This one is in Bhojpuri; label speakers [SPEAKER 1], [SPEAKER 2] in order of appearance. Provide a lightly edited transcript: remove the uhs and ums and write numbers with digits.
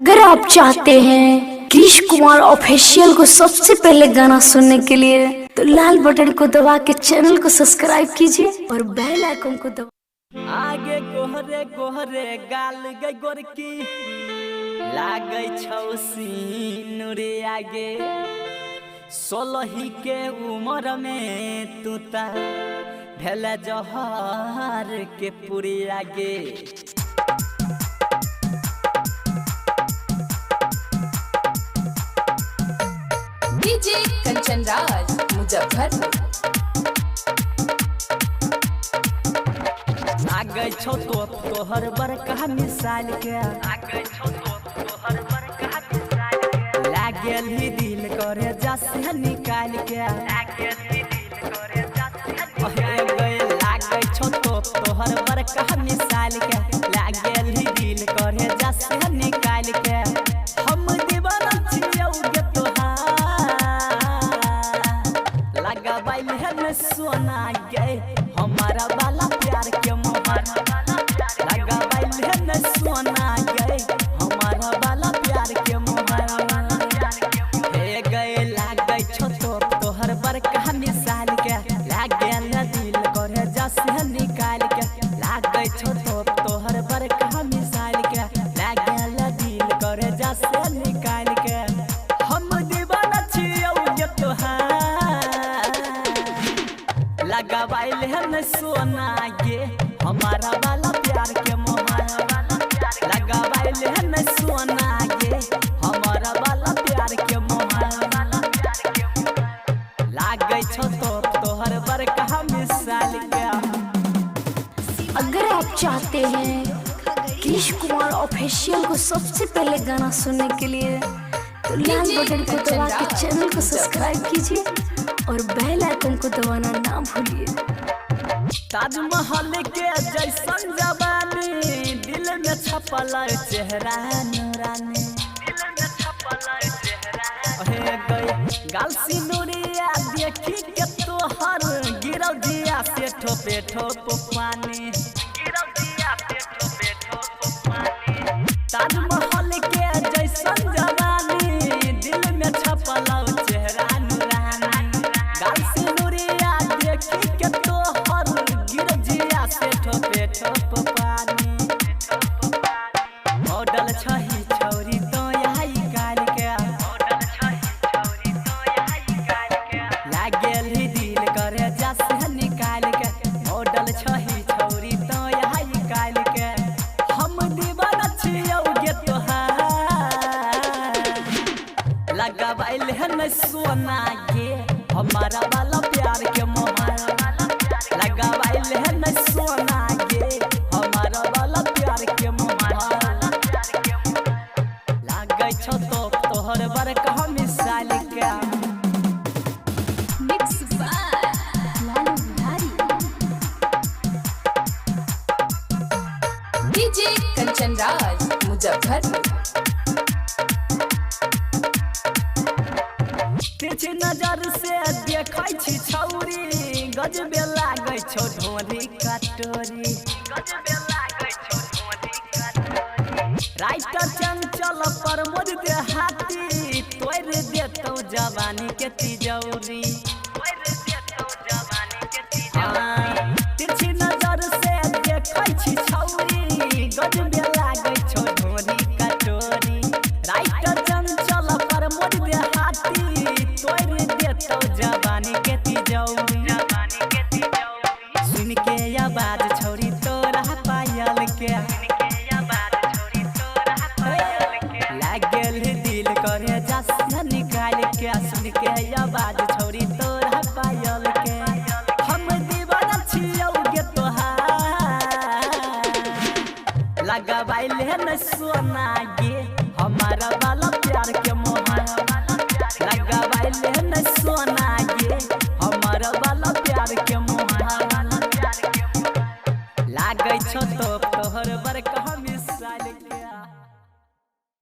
[SPEAKER 1] अगर आप चाहते हैं कृष कुमार ऑफिशियल को सबसे पहले गाना सुनने के लिए तो लाल बटन को दबा के चैनल को सब्सक्राइब कीजिए और बेल आइकन को दबा।
[SPEAKER 2] आगे गोहरे गोहरे गाल गई गोरकी लागै छौसी नुरे आगे 16 के उम्र में तू ता भेल जहर के पूरी आगे
[SPEAKER 3] डीजे कंचन राज मुजफ्फरपुर।
[SPEAKER 2] आगे छौ तोहर बड़का मिसाल के आगे छौ तोहर बड़का मिसाल के लागल ही दिल करे जसे निकाल के लागल ही दिल करे जसे लागे छौ तोहर बड़का मिसाल के लागल ही दिल करे जसे निकाल के हम दीवाना छियौ गे लगाबाइल है न सोना गे हमारा वाला प्यार के मोहर लगाबाइल है न सोना गे हमारा वाला प्यार के मोहर हे गए लागे छो तोहर बड़का मिसाल के लागे न दिल करे जसे निकाल के लागे छो तोहर बड़का मिसाल के लागे न दिल करे जसे निकाल के हम दीवाना छियौ गे तोहार लगाबाइल है न सोना गे हमारा वाला प्यार के मोहर लगाबाइल है न सोना गे हमारा वाला प्यार के मोहर लागे छो तोहर बड़का मिसाल के।
[SPEAKER 1] अगर आप चाहते हैं कृष कुमार ऑफिशियल को सबसे पहले गाना सुनने के लिए तो लाल बटन को दबा के चैनल को सब्सक्राइब कीजिए और बेल आइकन को दबाना ना भूलिए।
[SPEAKER 2] ताजमहल के जैसन जवानी दिल में छपल चेहरा नूरानी दिल में छपल चेहरा हे गई गाल सिनुरिया देखी के तोहर गिरौ दिया से ठोपे ठोप पानी गिरौ दिया से ठोपे ठोप पानी ताजमहल के जैसन जवानी दिल में छपल चेहरा नूरानी गाल सिनुरिया देखी के तोहर गिरौ दिया से ठोपे ठोप पानी मॉडल छही छौरी तो यही काल के मॉडल छही छौरी तो यही काल के लागल ही दिल करे जसे निकाल के मॉडल छही छौरी तो यही काल के हम दीवाना छियौ गे तोहार लगाबाइल है न सोना गे हमारा वाला प्यार के मोहर लगाबाइल है न सोना गे हमारा वाला प्यार के मोहर लागे छो तोहर बड़का मिसाल के।
[SPEAKER 3] Mix by Lalu Bihari. DJ Kanchan Raj Muzaffarpur.
[SPEAKER 2] तिरछी नजर से देखै छी छौरी गजबे लागै छौ ढोरी कटोरी गजबे लागै छौ ढोरी कटोरी राइटर चंचल प्रमोद देहाती तोड़ देतौ जवानी के तिजौरी तोड़ देतौ जवानी के तिजौरी तिरछी नजर से देखै छी छौरी गजबे लागै छौ ढोरी कटोरी राइटर चंचल प्रमोद देहाती तोड़ देतौ जवानी के तिजौरी सुन के आवाज छौरी तोरा पायल के लागल दिल करे जसे निकाल के सुन के आवाज छौरी तोरा पायल के हम दीवाना छियौ गे तोहार लगाबाइल है न सोना गे हमारा वाला प्यार के मोहर लगाबाइल है न सोना